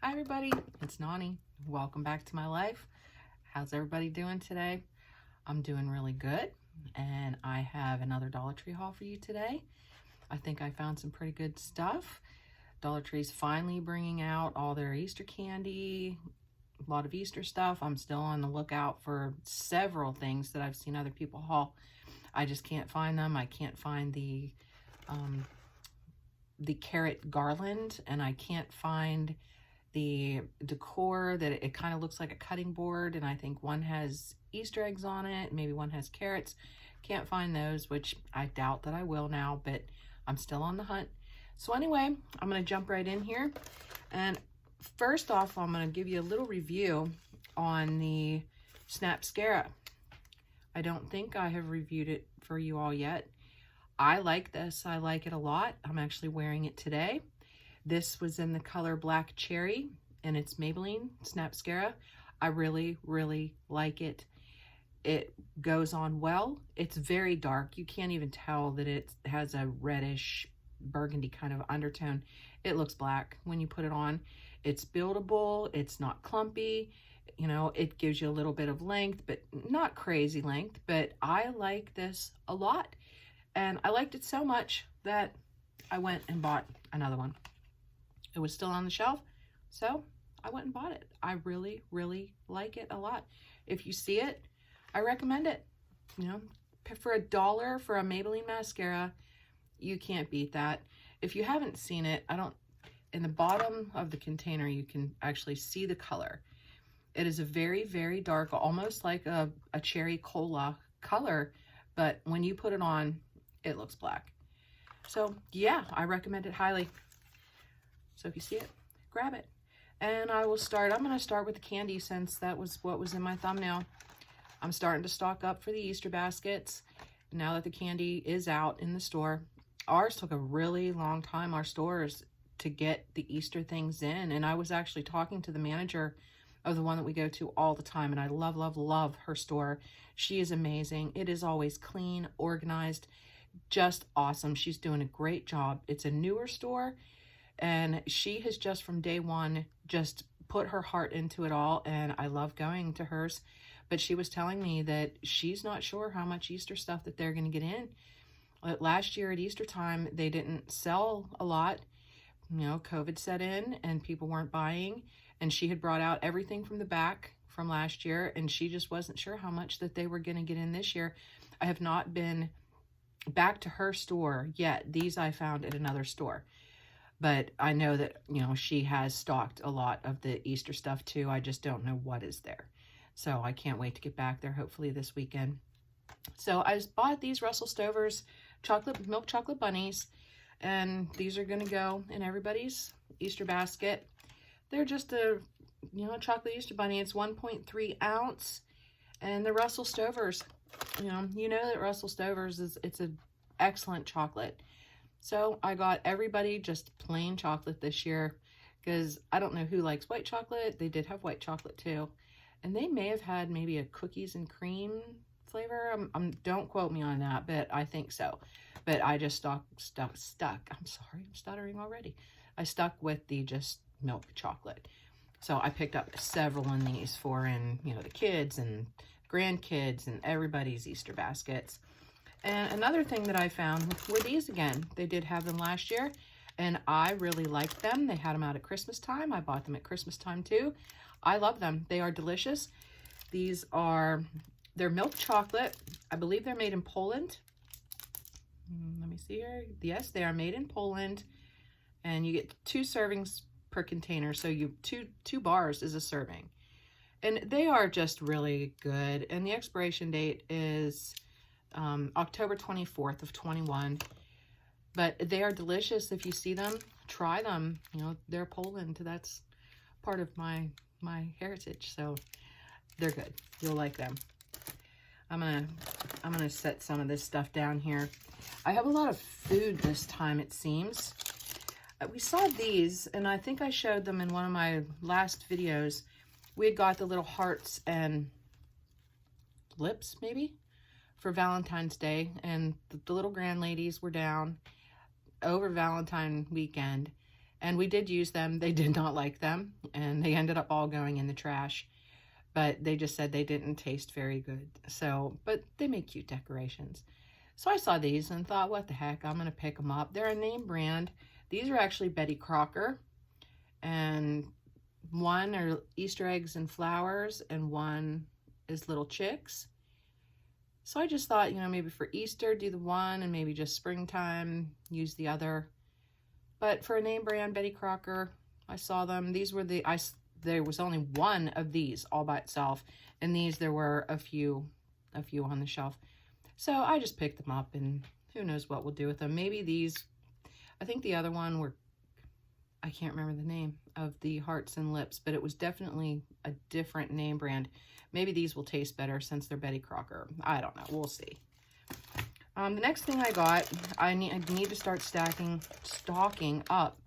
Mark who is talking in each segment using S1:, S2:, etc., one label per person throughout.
S1: Hi everybody, it's Nani. Welcome back to my life. How's everybody doing today? I'm doing really good, and I have another Dollar Tree haul for you today. I think I found some pretty good stuff. Dollar Tree's finally bringing out all their Easter candy, a lot of Easter stuff. I'm still on the lookout for several things that I've seen other people haul. I just can't find them. I can't find the carrot garland, and I can't find the decor that it kind of looks like a cutting board, and I think one has Easter eggs on it, maybe one has carrots. Can't find those, which I doubt that I will now, but I'm still on the hunt. So anyway, I'm going to jump right in here, and first off, I'm going to give you a little review on the Mascara. I don't think I have reviewed it for you all yet. I like this. I like it a lot. I'm actually wearing it today. This was in the color Black Cherry, and it's Maybelline Mascara. I really, really like it. It goes on well. It's very dark. You can't even tell that it has a reddish burgundy kind of undertone. It looks black when you put it on. It's buildable. It's not clumpy. You know, it gives you a little bit of length, but not crazy length. But I like this a lot. And I liked it so much that I went and bought another one. It was still on the shelf, so I went and bought it. I really, really like it a lot. If you see it, I recommend it. You know, for $1 for a Maybelline mascara, you can't beat that. If you haven't seen it, in the bottom of the container, you can actually see the color. It is a very, very dark, almost like a cherry cola color, but when you put it on, it looks black. So yeah, I recommend it highly. So if you see it, grab it. And I'm going to start with the candy, since that was what was in my thumbnail. I'm starting to stock up for the Easter baskets now that the candy is out in the store. Ours took a really long time, our stores, to get the Easter things in. And I was actually talking to the manager of the one that we go to all the time, and I love, love, love her store. She is amazing. It is always clean, organized, just awesome. She's doing a great job. It's a newer store, and she has just from day one just put her heart into it all, and I love going to hers. But she was telling me that she's not sure how much Easter stuff that they're going to get in. Last year at Easter time, they didn't sell a lot. You know, COVID set in and people weren't buying, and she had brought out everything from the back from last year, and she just wasn't sure how much that they were going to get in this year. I have not been back to her store yet. These I found at another store. But I know that, you know, she has stocked a lot of the Easter stuff too. I just don't know what is there. So I can't wait to get back there, hopefully this weekend. So I just bought these Russell Stover's milk chocolate bunnies, and these are going to go in everybody's Easter basket. They're just a, you know, chocolate Easter bunny. It's 1.3 ounce, and the Russell Stover's, you know that Russell Stover's it's an excellent chocolate. So I got everybody just plain chocolate this year, because I don't know who likes white chocolate. They did have white chocolate too. And they may have had maybe a cookies and cream flavor. Don't quote me on that, but I think so. But I just stuck. I'm sorry, I'm stuttering already. I stuck with the just milk chocolate. So I picked up several in these you know, the kids and grandkids and everybody's Easter baskets. And another thing that I found were these again. They did have them last year, and I really liked them. They had them out at Christmas time. I bought them at Christmas time too. I love them. They are delicious. They're milk chocolate. I believe they're made in Poland. Let me see here. Yes, they are made in Poland, and you get 2 servings per container. So two bars is a serving, and they are just really good. And the expiration date is October 24th of 21, but they are delicious. If you see them, try them. You know, they're Poland. That's part of my heritage, so they're good. You'll like them. I'm gonna set some of this stuff down here. I have a lot of food this time, it seems. We saw these, and I think I showed them in one of my last videos. We had got the little hearts and lips, maybe, for Valentine's Day, and the little grand ladies were down over Valentine weekend, And we did use them. They did not like them, and they ended up all going in the trash. But they just said they didn't taste very good. So, but they make cute decorations. So I saw these and thought, what the heck, I'm going to pick them up. They're a name brand. These are actually Betty Crocker. And one are Easter eggs and flowers, and one is little chicks. So I just thought, you know, maybe for Easter, do the one, and maybe just springtime, use the other. But for a name brand, Betty Crocker, I saw them. These were there was only one of these all by itself. And these, there were a few on the shelf. So I just picked them up, and who knows what we'll do with them. Maybe these, I think the other one were, I can't remember the name of the hearts and lips, but it was definitely a different name brand. Maybe these will taste better since they're Betty Crocker. I don't know. We'll see. The next thing I got, I need to start stocking up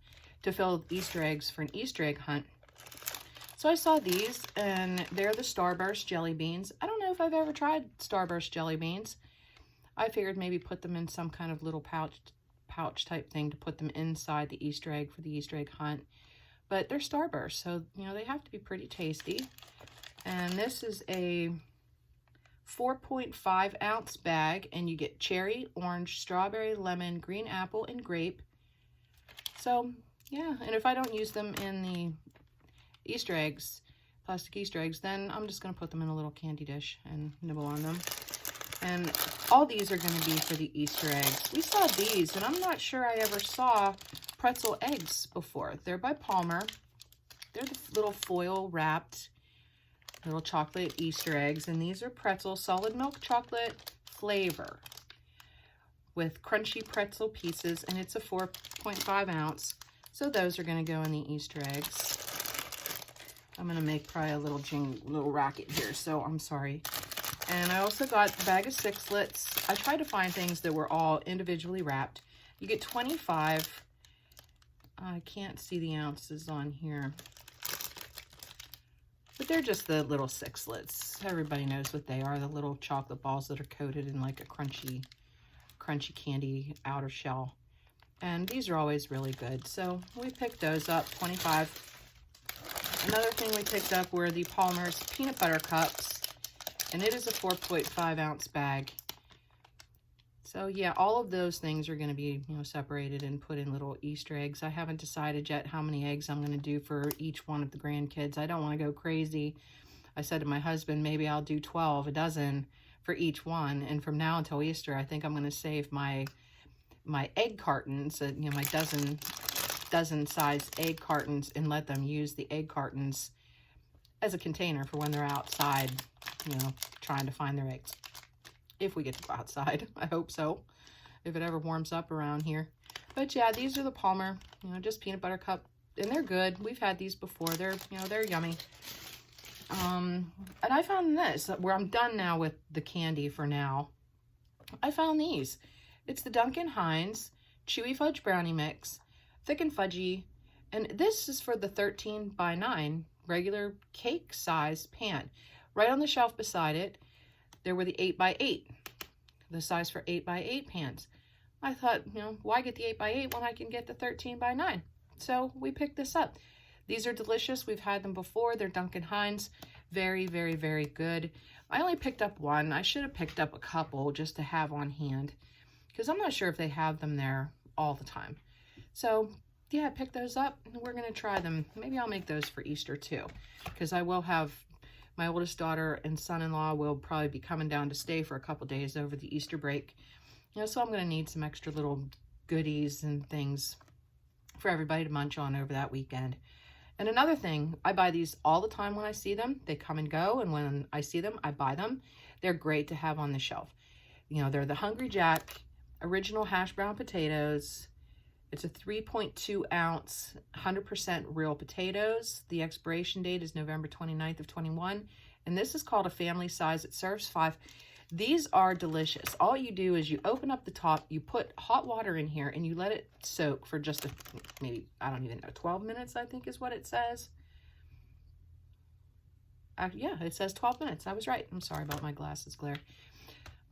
S1: to fill Easter eggs for an Easter egg hunt. So I saw these, and they're the Starburst jelly beans. I don't know if I've ever tried Starburst jelly beans. I figured maybe put them in some kind of little pouch type thing to put them inside the Easter egg for the Easter egg hunt. But they're Starburst, so, you know, they have to be pretty tasty. And this is a 4.5 ounce bag, and you get cherry, orange, strawberry, lemon, green apple, and grape. So, yeah, and if I don't use them in the Easter eggs, plastic Easter eggs, then I'm just going to put them in a little candy dish and nibble on them. And all these are going to be for the Easter eggs. We saw these, and I'm not sure I ever saw pretzel eggs before. They're by Palmer. They're the little foil wrapped little chocolate Easter eggs, and these are pretzel solid milk chocolate flavor with crunchy pretzel pieces, and it's a 4.5 ounce. So those are going to go in the Easter eggs. I'm going to make probably a little racket here, so I'm sorry. And I also got a bag of sixlets. I tried to find things that were all individually wrapped. You get 25. I can't see the ounces on here. But they're just the little sixlets. Everybody knows what they are, the little chocolate balls that are coated in like a crunchy candy outer shell. And these are always really good. So we picked those up, 25. Another thing we picked up were the Palmer's peanut butter cups. And it is a 4.5 ounce bag. So yeah, all of those things are going to be, you know, separated and put in little Easter eggs. I haven't decided yet how many eggs I'm going to do for each one of the grandkids. I don't want to go crazy. I said to my husband, maybe I'll do 12, a dozen for each one. And from now until Easter, I think I'm going to save my egg cartons, you know, my dozen size egg cartons, and let them use the egg cartons as a container for when they're outside, you know, trying to find their eggs. If we get to go outside, I hope so, if it ever warms up around here. But yeah, these are the Palmer, you know, just peanut butter cup, and they're good. We've had these before. They're, you know, they're yummy. And I found this, where I'm done now with the candy for now. I found these. It's the Duncan Hines Chewy Fudge Brownie Mix, thick and fudgy, and this is for the 13 by 9 regular cake size pan. Right on the shelf beside it, there were the 8 by 8, the size for 8 by 8 pans. I thought, you know, why get the 8 by 8 when I can get the 13 by 9? So we picked this up. These are delicious. We've had them before. They're Duncan Hines. Very, very, very good. I only picked up one. I should have picked up a couple just to have on hand, because I'm not sure if they have them there all the time. So yeah, I picked those up, and we're going to try them. Maybe I'll make those for Easter too, because I will have my oldest daughter and son-in-law will probably be coming down to stay for a couple days over the Easter break. You know, so I'm going to need some extra little goodies and things for everybody to munch on over that weekend. And another thing, I buy these all the time when I see them. They come and go, and when I see them, I buy them. They're great to have on the shelf. You know, they're the Hungry Jack original hash brown potatoes. It's a 3.2 ounce, 100% real potatoes. The expiration date is November 29th of 21. And this is called a family size. It serves 5. These are delicious. All you do is you open up the top, you put hot water in here, and you let it soak for just maybe, I don't even know, 12 minutes, I think is what it says. Yeah, it says 12 minutes. I was right. I'm sorry about my glasses glare.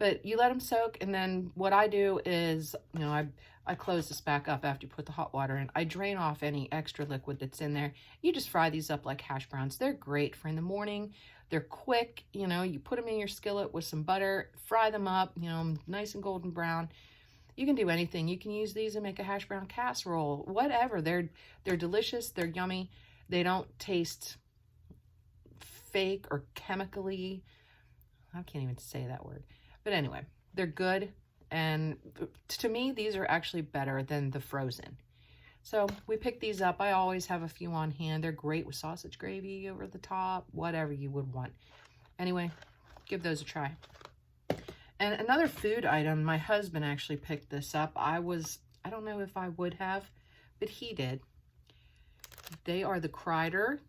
S1: But you let them soak, and then what I do is, you know, I close this back up after you put the hot water in. I drain off any extra liquid that's in there. You just fry these up like hash browns. They're great for in the morning. They're quick, you know, you put them in your skillet with some butter, fry them up, you know, nice and golden brown. You can do anything. You can use these and make a hash brown casserole, whatever. They're delicious. They're yummy. They don't taste fake or chemically. I can't even say that word. But anyway, they're good. And to me, these are actually better than the frozen. So we pick these up. I always have a few on hand. They're great with sausage gravy over the top, whatever you would want. Anyway, give those a try. And another food item, my husband actually picked this up. I don't know if I would have, but he did. They are the Kreider.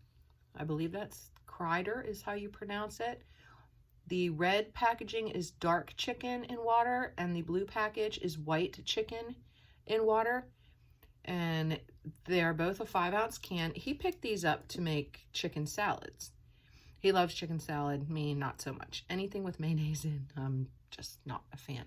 S1: I believe that's Kreider is how you pronounce it. The red packaging is dark chicken in water, and the blue package is white chicken in water. And they are both a 5-ounce can. He picked these up to make chicken salads. He loves chicken salad, me not so much. Anything with mayonnaise in, I'm just not a fan.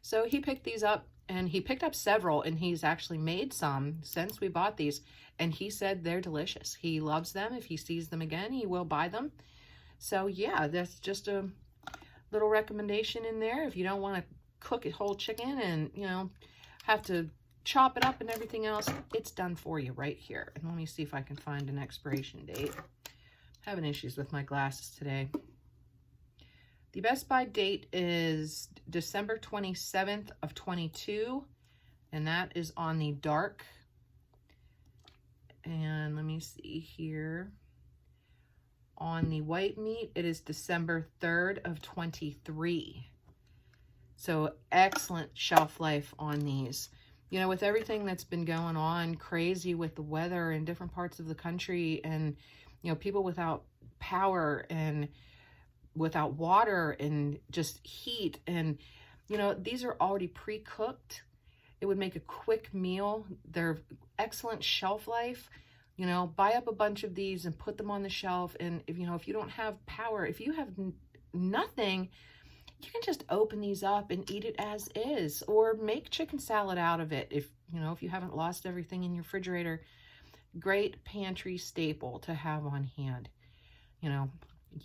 S1: So he picked these up, and he picked up several, and he's actually made some since we bought these, and he said they're delicious. He loves them. If he sees them again, he will buy them. So yeah, that's just a little recommendation in there. If you don't want to cook a whole chicken and, you know, have to chop it up and everything else, it's done for you right here. And let me see if I can find an expiration date. Having issues with my glasses today. The Best By date is December 27th of 22, and that is on the dark. And let me see here. On the white meat, it is December 3rd of 23. So excellent shelf life on these. You know, with everything that's been going on crazy with the weather in different parts of the country, and, you know, people without power and without water and just heat, and, you know, these are already pre-cooked. It would make a quick meal. They're excellent shelf life. You know, buy up a bunch of these and put them on the shelf. And if, you know, if you don't have power, if you have nothing, you can just open these up and eat it as is, or make chicken salad out of it. If, you know, if you haven't lost everything in your refrigerator, great pantry staple to have on hand. You know,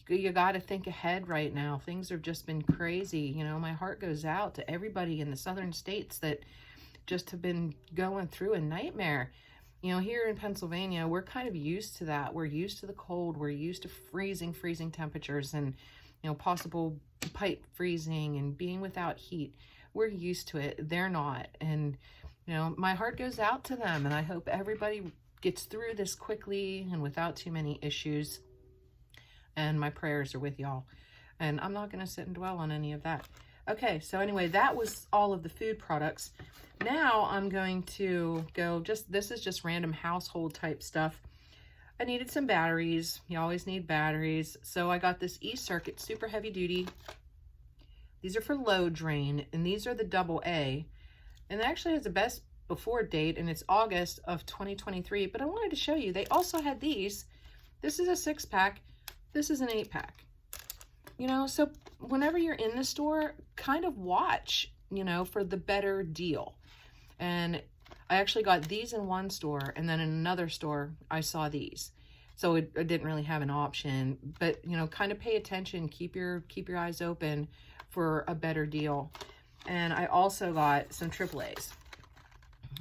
S1: you got to think ahead right now. Things have just been crazy. You know, my heart goes out to everybody in the southern states that just have been going through a nightmare. You know, here in Pennsylvania, we're kind of used to that. We're used to the cold. We're used to freezing temperatures and, you know, possible pipe freezing and being without heat. We're used to it. They're not. And, you know, my heart goes out to them, and I hope everybody gets through this quickly and without too many issues. And my prayers are with y'all. And I'm not going to sit and dwell on any of that. Okay, so anyway, that was all of the food products. Now I'm going to go, this is just random household type stuff. I needed some batteries. You always need batteries. So I got this E-Circuit super heavy duty. These are for low drain, and these are the AA. And it actually has the best before date, and it's August of 2023. But I wanted to show you, they also had these. This is a 6-pack. This is an 8-pack. You know, so whenever you're in the store, kind of watch, you know, for the better deal. And I actually got these in one store, and then in another store, I saw these. So it didn't really have an option, but, you know, kind of pay attention, keep your eyes open for a better deal. And I also got some AAAs,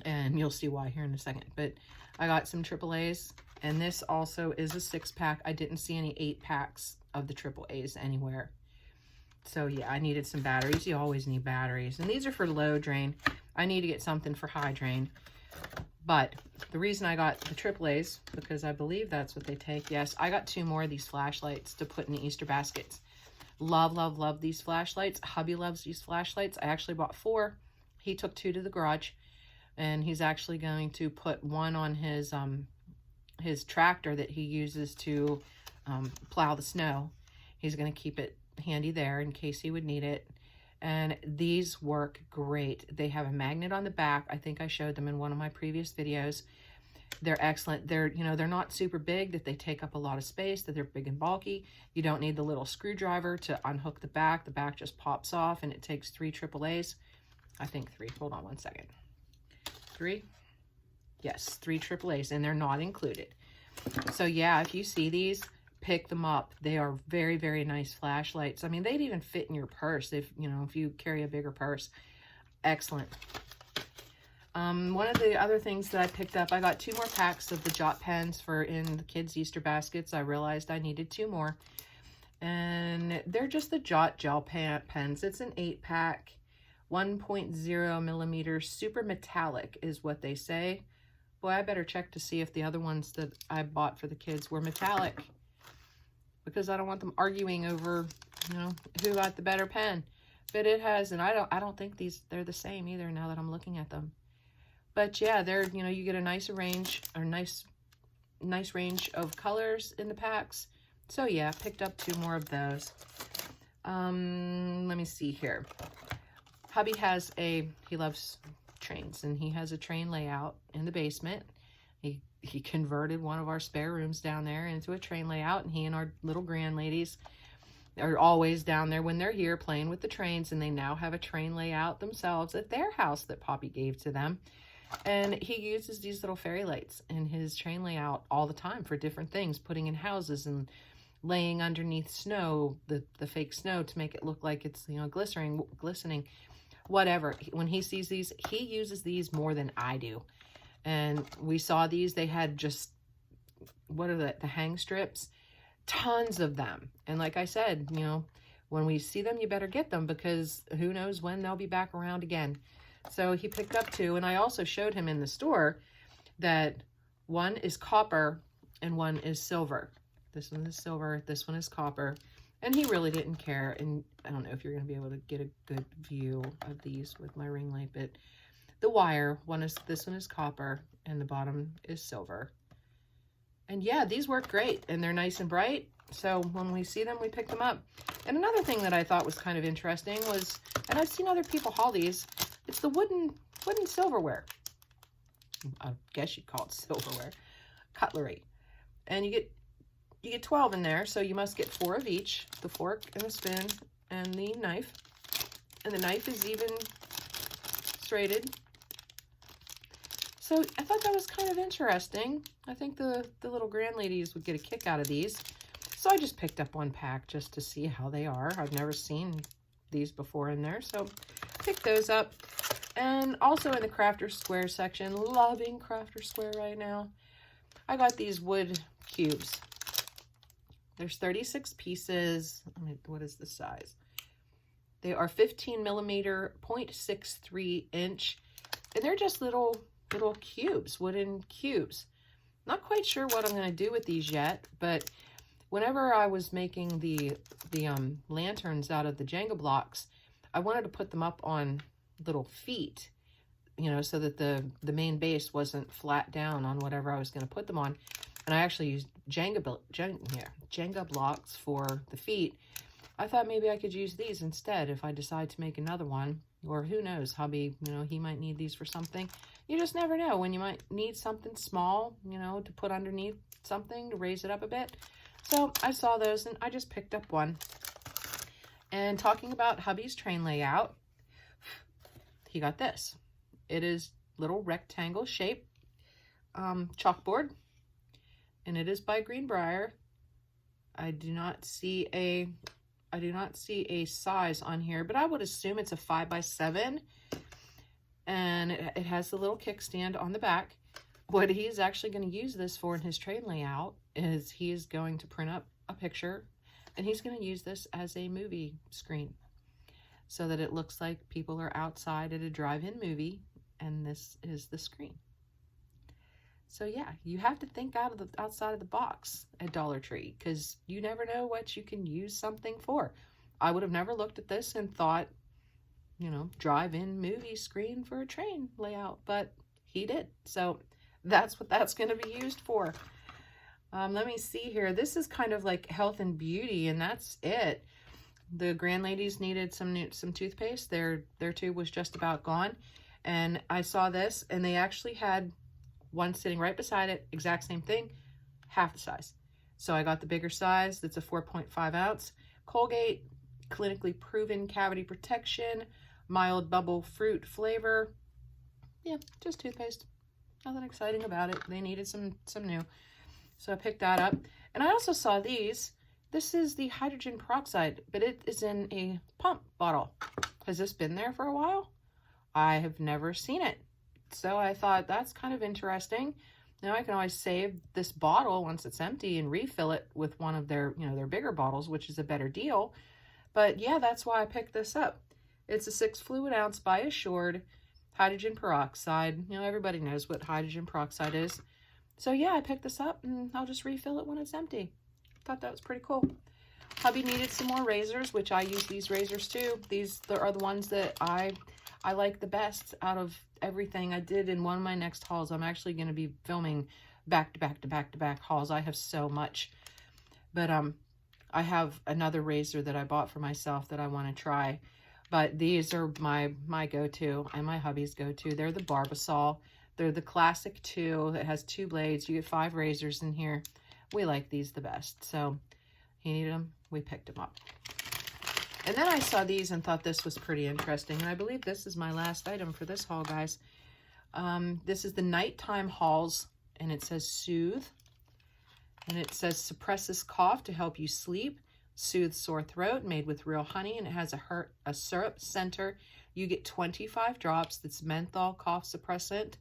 S1: and you'll see why here in a second, but I got some AAAs, and this also is a 6-pack. I didn't see any 8-packs of the AAAs anywhere. So yeah, I needed some batteries. You always need batteries. And these are for low drain. I need to get something for high drain. But the reason I got the AAAs, because I believe that's what they take. Yes, I got 2 more of these flashlights to put in the Easter baskets. Love, love, love these flashlights. Hubby loves these flashlights. I actually bought 4. He took 2 to the garage. And he's actually going to put one on his tractor that he uses to plow the snow. He's going to keep it handy there in case he would need it. And these work great. They have a magnet on the back. I think I showed them in one of my previous videos. They're excellent. They're, you know, they're not super big, that they take up a lot of space, that they're big and bulky. You don't need the little screwdriver to unhook the back. The back just pops off, and it takes 3 AAAs. I think 3. Hold on one second. 3? Yes, 3 AAAs, and they're not included. So yeah, if you see these, pick them up. They are very, very nice flashlights. I mean, they'd even fit in your purse if, you know, if you carry a bigger purse. Excellent. One of the other things that I picked up, I got 2 more packs of the Jot pens for in the kids' Easter baskets. I realized I needed 2 more. And they're just the Jot gel pens. It's an 8-pack, 1.0 millimeters, super metallic is what they say. Boy, I better check to see if the other ones that I bought for the kids were metallic, because I don't want them arguing over, you know, who got the better pen. But it has, and I don't think they're the same either now that I'm looking at them. But yeah, they're, you know, you get a nice range, or nice range of colors in the packs. So yeah, picked up 2 more of those. Let me see here. Hubby has he loves trains, and he has a train layout in the basement. He converted one of our spare rooms down there into a train layout, and he and our little grandladies are always down there when they're here playing with the trains, and they now have a train layout themselves at their house that Poppy gave to them. And he uses these little fairy lights in his train layout all the time for different things, putting in houses and laying underneath snow, the fake snow, to make it look like it's, you know, glistening, whatever. When he sees these, he uses these more than I do. And we saw these, they had just, what are the hang strips? Tons of them. And like I said, you know, when we see them, you better get them, because who knows when they'll be back around again. So he picked up 2, and I also showed him in the store that one is copper and one is silver. This one is silver, this one is copper, and he really didn't care. And I don't know if you're going to be able to get a good view of these with my ring light, but the wire, this one is copper, and the bottom is silver. And yeah, these work great, and they're nice and bright. So when we see them, we pick them up. And another thing that I thought was kind of interesting was, and I've seen other people haul these, it's the wooden silverware. I guess you'd call it silverware. Cutlery. And you get 12 in there, so you must get 4 of each. The fork and the spoon and the knife. And the knife is even serrated. So I thought that was kind of interesting. I think the little grandladies would get a kick out of these. So I just picked up 1 pack just to see how they are. I've never seen these before in there, so pick those up. And also in the Crafter Square section, loving Crafter Square right now, I got these wood cubes. There's 36 pieces. What is the size? They are 15 millimeter, 0.63 inch, and they're just little cubes, wooden cubes. Not quite sure what I'm going to do with these yet, but whenever I was making the lanterns out of the Jenga blocks, I wanted to put them up on little feet, you know, so that the main base wasn't flat down on whatever I was going to put them on. And I actually used Jenga blocks for the feet. I thought maybe I could use these instead if I decide to make another one. Or who knows, hubby, you know, he might need these for something. You just never know when you might need something small, you know, to put underneath something to raise it up a bit. So I saw those and I just picked up 1. And talking about hubby's train layout, he got this. It is little rectangle shape chalkboard, and it is by Greenbrier. I do not see a size on here, but I would assume it's a 5x7, and it has the little kickstand on the back. What he's actually going to use this for in his train layout is he is going to print up a picture, and he's going to use this as a movie screen so that it looks like people are outside at a drive-in movie, and this is the screen. So yeah, you have to think outside of the box at Dollar Tree, because you never know what you can use something for. I would have never looked at this and thought, you know, drive-in movie screen for a train layout, but he did. So that's what that's going to be used for. Let me see here. This is kind of like health and beauty, and that's it. The grandladies needed some toothpaste. Their tube was just about gone, and I saw this, and they actually had one sitting right beside it, exact same thing, half the size. So I got the bigger size. That's a 4.5 ounce. Colgate, clinically proven cavity protection, mild bubble fruit flavor. Yeah, just toothpaste. Nothing exciting about it. They needed some new. So I picked that up. And I also saw these. This is the hydrogen peroxide, but it is in a pump bottle. Has this been there for a while? I have never seen it. So I thought that's kind of interesting. Now I can always save this bottle once it's empty and refill it with one of their, their bigger bottles, which is a better deal. But yeah, that's why I picked this up. It's a 6 fluid ounce by Assured hydrogen peroxide. Everybody knows what hydrogen peroxide is. So yeah, I picked this up and I'll just refill it when it's empty. Thought that was pretty cool. Hubby needed some more razors, which I use these razors too. These are the ones that I like the best out of everything I did in one of my next hauls. I'm actually going to be filming back to back to back to back hauls. I have so much. But I have another razor that I bought for myself that I want to try. But these are my go-to and my hubby's go-to. They're the Barbasol. They're the classic 2 that has 2 blades. You get 5 razors in here. We like these the best. So he needed them. We picked them up. And then I saw these and thought this was pretty interesting. And I believe this is my last item for this haul, guys. This is the nighttime hauls. And it says Soothe. And it says suppresses cough to help you sleep. Soothe sore throat, made with real honey, and it has a syrup center. You get 25 drops. That's menthol cough suppressant.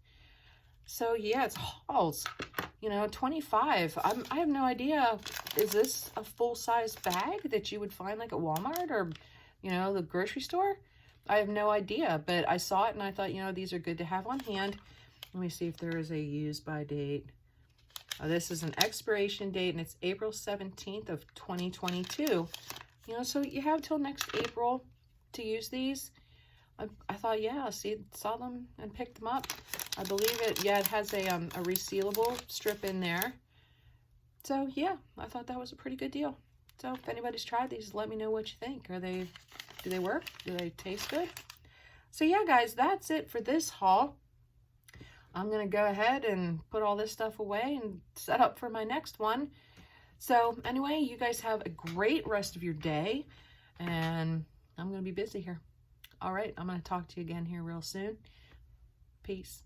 S1: So yeah, it's hauls. 25. I have no idea. Is this a full-size bag that you would find like at Walmart or, the grocery store? I have no idea, but I saw it and I thought, these are good to have on hand. Let me see if there is a use by date. This is an expiration date, and it's April 17th of 2022. So you have till next April to use these. I thought, yeah, saw them and picked them up. I believe it, yeah, it has a resealable strip in there. So, yeah, I thought that was a pretty good deal. So, if anybody's tried these, let me know what you think. Do they work? Do they taste good? So, yeah, guys, that's it for this haul. I'm going to go ahead and put all this stuff away and set up for my next one. So anyway, you guys have a great rest of your day, and I'm going to be busy here. All right, I'm going to talk to you again here real soon. Peace.